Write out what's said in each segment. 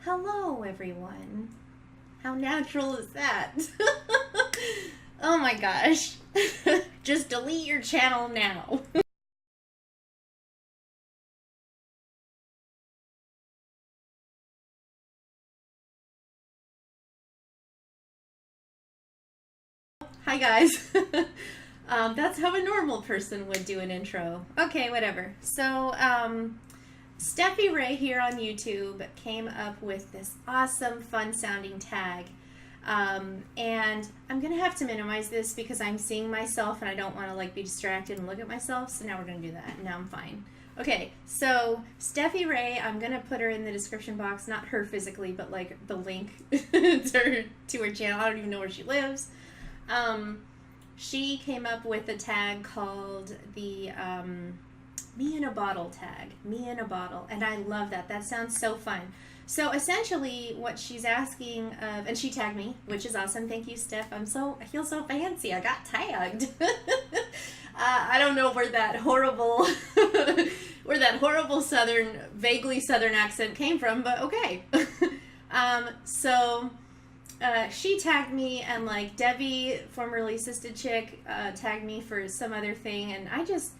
Hello, everyone. How natural is that? Oh my gosh. Just delete your channel now. Hi, guys. That's how a normal person would do an intro. Okay, whatever. Steffi Ray here on YouTube came up with this awesome, fun sounding tag. And I'm gonna have to minimize this because I'm seeing myself and I don't want to like be distracted and look at myself. So now we're gonna do that. Now I'm fine. Okay, so Steffi Ray, I'm gonna put her in the description box. Not her physically, but like the link to her channel. I don't even know where she lives. She came up with a tag called the me in a bottle tag. Me in a bottle. And I love that. That sounds so fun. So essentially what she's asking of, and she tagged me, which is awesome. Thank you, Steph. I feel so fancy. I got tagged. I don't know where that horrible, southern, vaguely southern accent came from, but okay. She tagged me, and like Debbie, formerly Assisted Chick, tagged me for some other thing, and I just,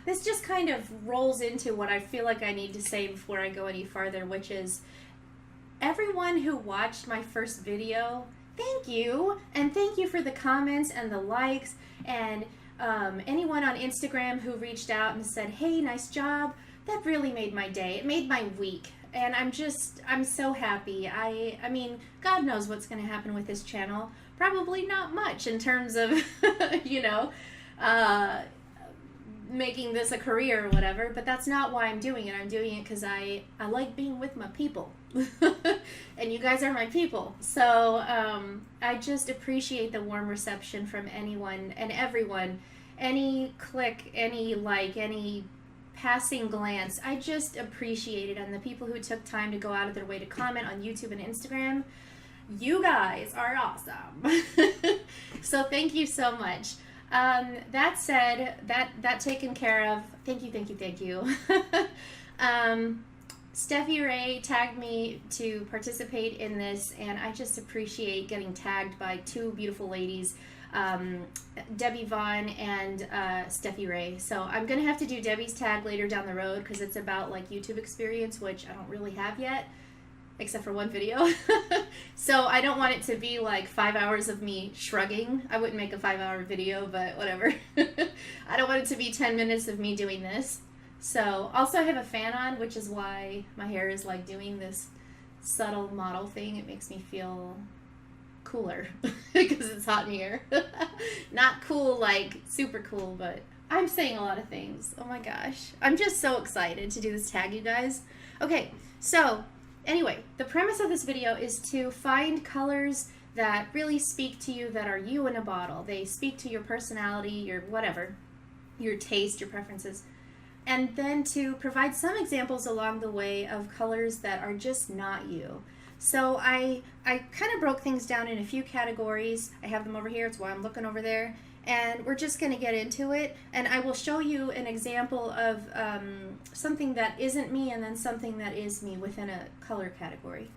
this just kind of rolls into what I feel like I need to say before I go any farther, which is everyone who watched my first video, thank you, and thank you for the comments and the likes, and anyone on Instagram who reached out and said, hey, nice job. That really made my day. It made my week. And I'm so happy. I mean, God knows what's going to happen with this channel. Probably not much in terms of, making this a career or whatever, but that's not why I'm doing it. I'm doing it because I like being with my people. And you guys are my people. So I just appreciate the warm reception from anyone and everyone. Any click, any like, any passing glance, I just appreciate it. And the people who took time to go out of their way to comment on YouTube and Instagram, you guys are awesome. So thank you so much. That said, that taken care of, thank you. Steffi Ray tagged me to participate in this, and I just appreciate getting tagged by two beautiful ladies, Debbie Vaughn and Steffi Ray. So I'm going to have to do Debbie's tag later down the road because it's about like YouTube experience, which I don't really have yet, except for one video. So I don't want it to be like 5 hours of me shrugging. I wouldn't make a 5-hour video, but whatever. I don't want it to be 10 minutes of me doing this. So also I have a fan on, which is why my hair is like doing this subtle model thing. It makes me feel cooler because it's hot in here. Not cool like super cool, but I'm saying a lot of things. Oh my gosh. I'm just so excited to do this tag, you guys. Okay, so anyway, the premise of this video is to find colors that really speak to you, that are you in a bottle. They speak to your personality, your whatever, your taste, your preferences. And then to provide some examples along the way of colors that are just not you. So I kind of broke things down in a few categories. I have them over here. It's why I'm looking over there. And we're just going to get into it. And I will show you an example of something that isn't me and then something that is me within a color category.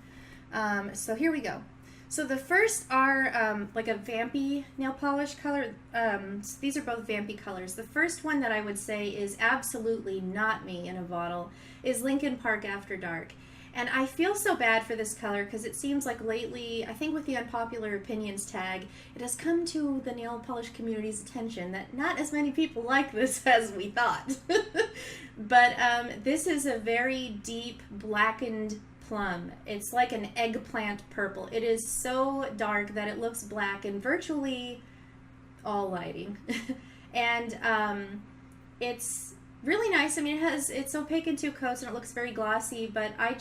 So here we go. So the first are like a Vampy nail polish color. So these are both Vampy colors. The first one that I would say is absolutely not me in a bottle is Lincoln Park After Dark. And I feel so bad for this color because it seems like lately, I think with the unpopular opinions tag, it has come to the nail polish community's attention that not as many people like this as we thought. But this is a very deep blackened plum. It's like an eggplant purple. It is so dark that it looks black in virtually all lighting. And it's really nice. I mean, it's opaque in 2 coats and it looks very glossy, but I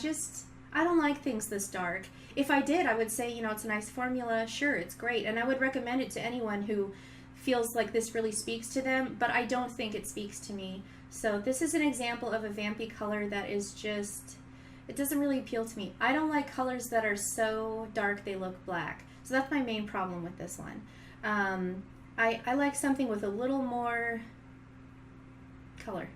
don't like things this dark. If I did, I would say, it's a nice formula. Sure, it's great. And I would recommend it to anyone who feels like this really speaks to them, but I don't think it speaks to me. So this is an example of a Vampy color that is just, it doesn't really appeal to me. I don't like colors that are so dark they look black. So that's my main problem with this one. I like something with a little more color.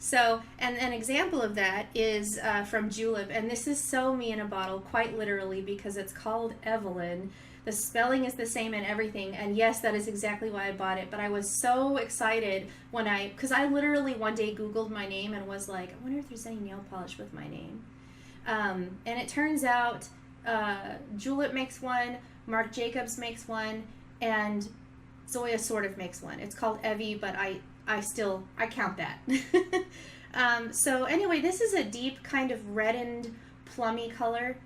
So, and an example of that is from Julep, and this is so me in a bottle, quite literally, because it's called Evelyn. The spelling is the same and everything, and yes, that is exactly why I bought it. But I was so excited when because I literally one day Googled my name and was like, I wonder if there's any nail polish with my name. And it turns out Julep makes one, Marc Jacobs makes one, and Zoya sort of makes one. It's called Evie, but I count that. So anyway, this is a deep kind of reddened plummy color.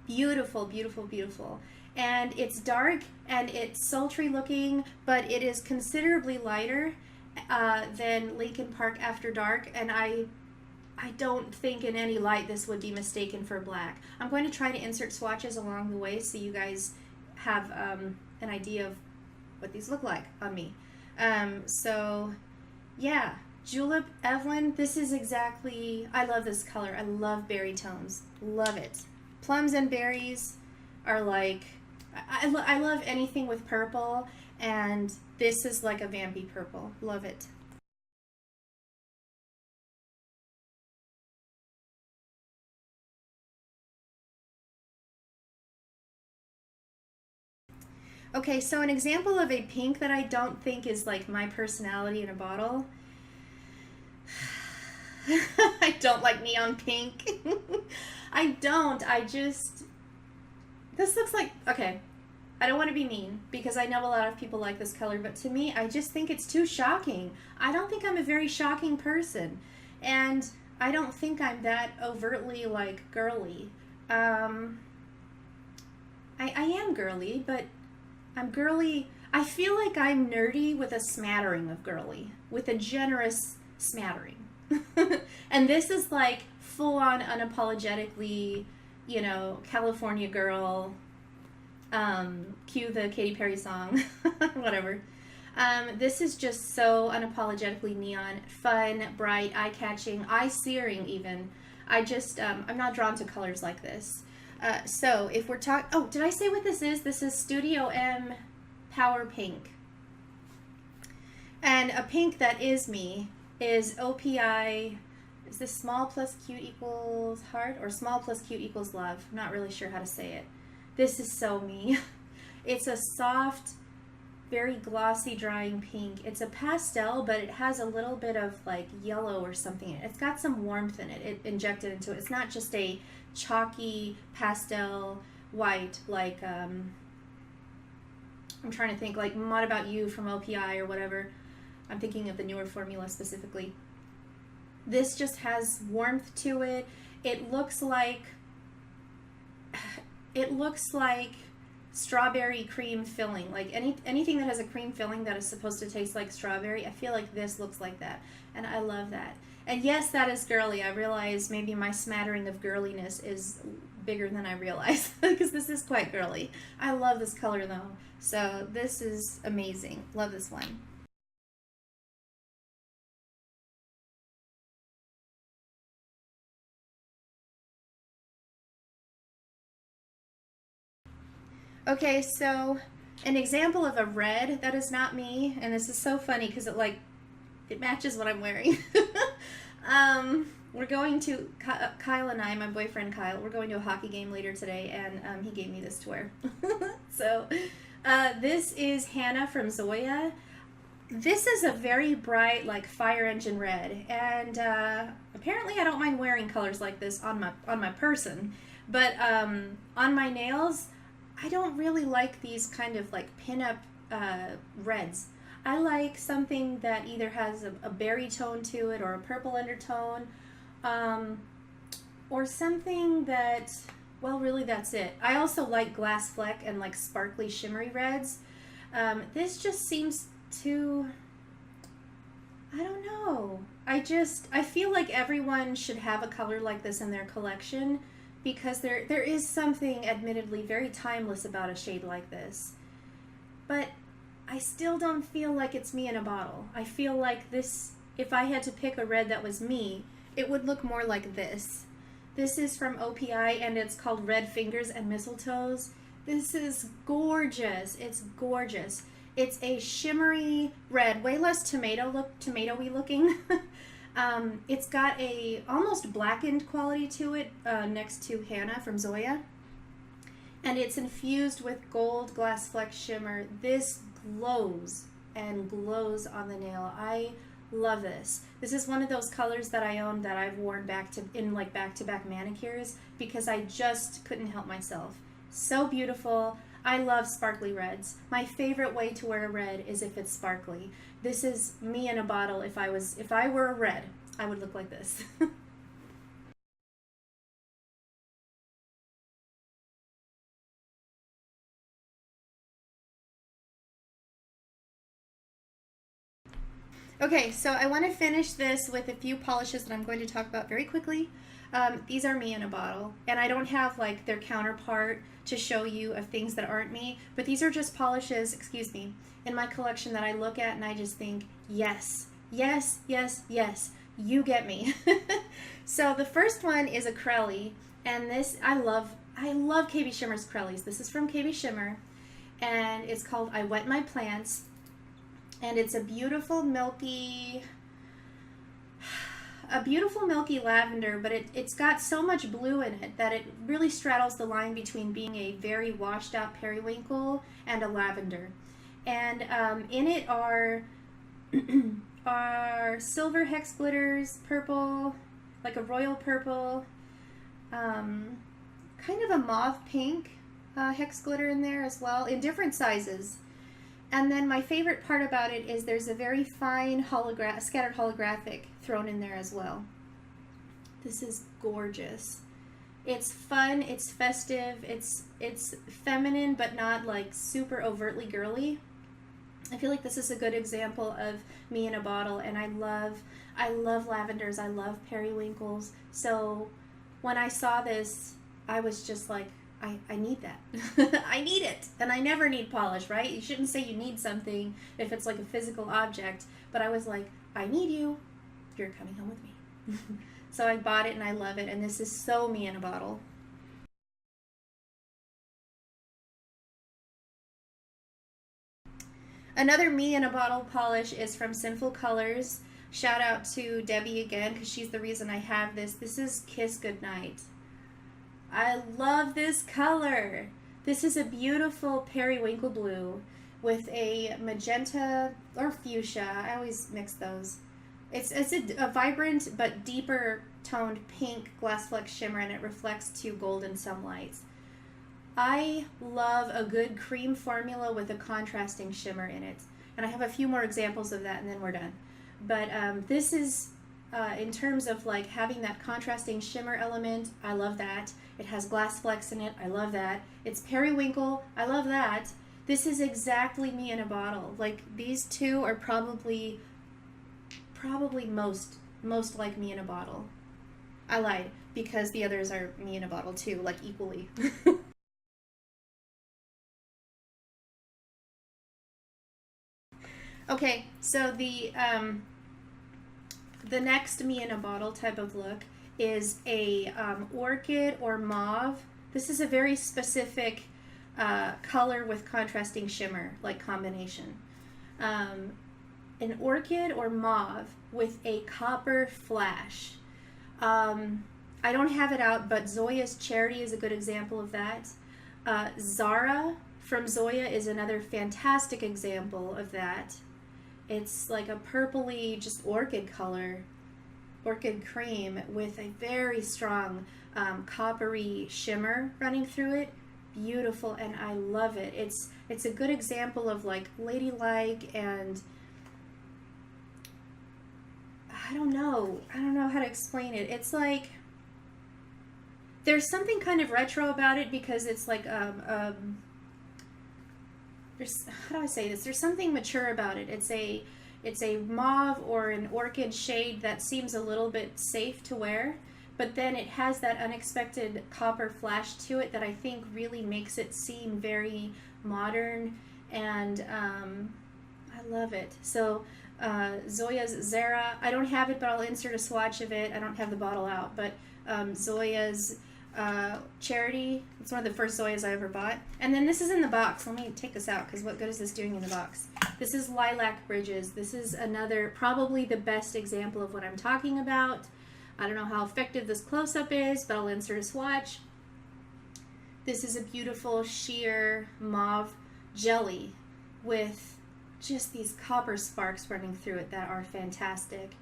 Beautiful, beautiful, beautiful. And it's dark and it's sultry looking, but it is considerably lighter than Lincoln Park After Dark, and I don't think in any light this would be mistaken for black. I'm going to try to insert swatches along the way so you guys have an idea of what these look like on me. So yeah, Julep, Evelyn, this is exactly, I love this color. I love berry tones. Love it. Plums and berries are like, I love anything with purple, and this is like a Vampy purple. Love it. Okay, so an example of a pink that I don't think is like my personality in a bottle. I don't like neon pink. I don't. This looks like, okay, I don't want to be mean because I know a lot of people like this color, but to me, I just think it's too shocking. I don't think I'm a very shocking person, and I don't think I'm that overtly like girly. I am girly, but I'm girly. I feel like I'm nerdy with a smattering of girly, with a generous smattering. And this is like full on unapologetically, you know, California girl, cue the Katy Perry song, whatever. This is just so unapologetically neon, fun, bright, eye-catching, eye-searing even. I'm not drawn to colors like this. So if we're talking, oh, did I say what this is? This is Studio M Power Pink. And a pink that is me is OPI, is this small plus cute equals heart or small plus cute equals love? I'm not really sure how to say it. This is so me. It's a soft, very glossy drying pink. It's a pastel, but it has a little bit of like yellow or something. It's got some warmth in it, injected into it. It's not just a chalky pastel white like, I'm trying to think, like What About You from OPI or whatever. I'm thinking of the newer formula specifically. This just has warmth to it. It looks like strawberry cream filling. Like anything that has a cream filling that is supposed to taste like strawberry, I feel like this looks like that. And I love that. And yes, that is girly. I realize maybe my smattering of girliness is bigger than I realize because this is quite girly. I love this color though. So this is amazing. Love this one. Okay, so an example of a red that is not me, and this is so funny because it matches what I'm wearing. We're going to, Kyle and I, my boyfriend Kyle, we're going to a hockey game later today, and he gave me this to wear. So this is Hannah from Zoya. This is a very bright, like fire engine red, and apparently I don't mind wearing colors like this on my person, but on my nails, I don't really like these kind of like pinup reds. I like something that either has a berry tone to it or a purple undertone, or something that, well, really that's it. I also like glass fleck and like sparkly shimmery reds. This just seems too, I don't know. I feel like everyone should have a color like this in their collection because there is something admittedly very timeless about a shade like this. But I still don't feel like it's me in a bottle. I feel like this, if I had to pick a red that was me, it would look more like this. This is from OPI and it's called Red Fingers and Mistletoes. This is gorgeous. It's gorgeous. It's a shimmery red, way less tomatoey looking. It's got a almost blackened quality to it next to Hannah from Zoya. And it's infused with gold glass flex shimmer. This glows and glows on the nail. I love this. This is one of those colors that I own that I've worn in like back-to-back manicures because I just couldn't help myself. So beautiful. I love sparkly reds. My favorite way to wear a red is if it's sparkly. This is me in a bottle. If I were a red, I would look like this. Okay, so I want to finish this with a few polishes that I'm going to talk about very quickly. These are me in a bottle, and I don't have like their counterpart to show you of things that aren't me, but these are just polishes, excuse me, in my collection that I look at and I just think, yes, yes, yes, yes, you get me. So the first one is a Crelly, and this, I love KB Shimmer's Crellys. This is from KB Shimmer, and it's called I Wet My Plants. And it's a beautiful milky lavender, but it's got so much blue in it that it really straddles the line between being a very washed out periwinkle and a lavender. And in it are are silver hex glitters, purple, like a royal purple, kind of a mauve pink hex glitter in there as well, in different sizes. And then my favorite part about it is there's a very fine scattered holographic thrown in there as well. This is gorgeous. It's fun, it's festive, it's feminine but not like super overtly girly. I feel like this is a good example of me in a bottle, and I love lavenders, I love periwinkles. So when I saw this, I was just like, I need that. I need it. And I never need polish, right? You shouldn't say you need something if it's like a physical object. But I was like, I need you. You're coming home with me. So I bought it and I love it. And this is so me in a bottle. Another me in a bottle polish is from Sinful Colors. Shout out to Debbie again because she's the reason I have this. This is Kiss Goodnight. I love this color. This is a beautiful periwinkle blue with a magenta or fuchsia. I always mix those. It's a vibrant but deeper toned pink glass flex shimmer, and it reflects to golden sunlights. I love a good cream formula with a contrasting shimmer in it. And I have a few more examples of that and then we're done. But this is, in terms of like having that contrasting shimmer element, I love that. It has glass flecks in it. I love that. It's periwinkle. I love that. This is exactly me in a bottle. Like these two are probably most like me in a bottle. I lied because the others are me in a bottle too, like equally. Okay, so the next me in a bottle type of look is a orchid or mauve. This is a very specific color with contrasting shimmer, like combination. An orchid or mauve with a copper flash. I don't have it out, but Zoya's Charity is a good example of that. Zara from Zoya is another fantastic example of that. It's like a purpley, just orchid color, orchid cream with a very strong coppery shimmer running through it. Beautiful, and I love it. It's a good example of like ladylike, and I don't know how to explain it. It's like there's something kind of retro about it because it's like there's, how do I say this? There's something mature about it. It's a mauve or an orchid shade that seems a little bit safe to wear, but then it has that unexpected copper flash to it that I think really makes it seem very modern, and I love it. So Zoya's Zara, I don't have it, but I'll insert a swatch of it. I don't have the bottle out, but Zoya's Charity. It's one of the first Zoyas I ever bought. And then this is in the box. Let me take this out because what good is this doing in the box? This is Lilac Bridges. This is another, probably the best example of what I'm talking about. I don't know how effective this close-up is, but I'll insert a swatch. This is a beautiful sheer mauve jelly with just these copper sparks running through it that are fantastic.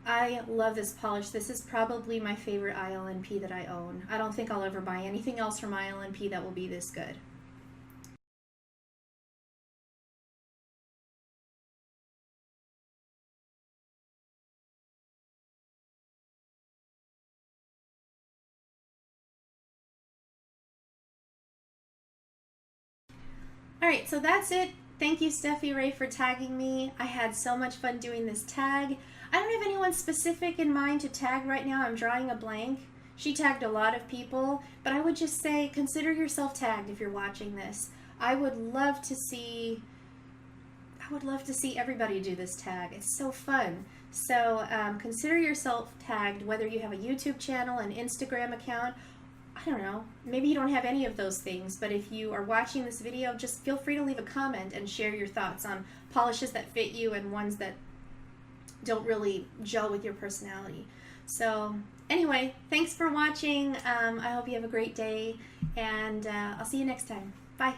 I love this polish. This is probably my favorite ILNP that I own. I don't think I'll ever buy anything else from ILNP that will be this good. Alright, so that's it. Thank you, Steffi Ray, for tagging me. I had so much fun doing this tag. I don't have anyone specific in mind to tag right now. I'm drawing a blank. She tagged a lot of people, but I would just say consider yourself tagged if you're watching this. I would love to see everybody do this tag. It's so fun. So consider yourself tagged, whether you have a YouTube channel, an Instagram account, I don't know, maybe you don't have any of those things, but if you are watching this video, just feel free to leave a comment and share your thoughts on polishes that fit you and ones that don't really gel with your personality. So anyway, thanks for watching. I hope you have a great day, and I'll see you next time. Bye.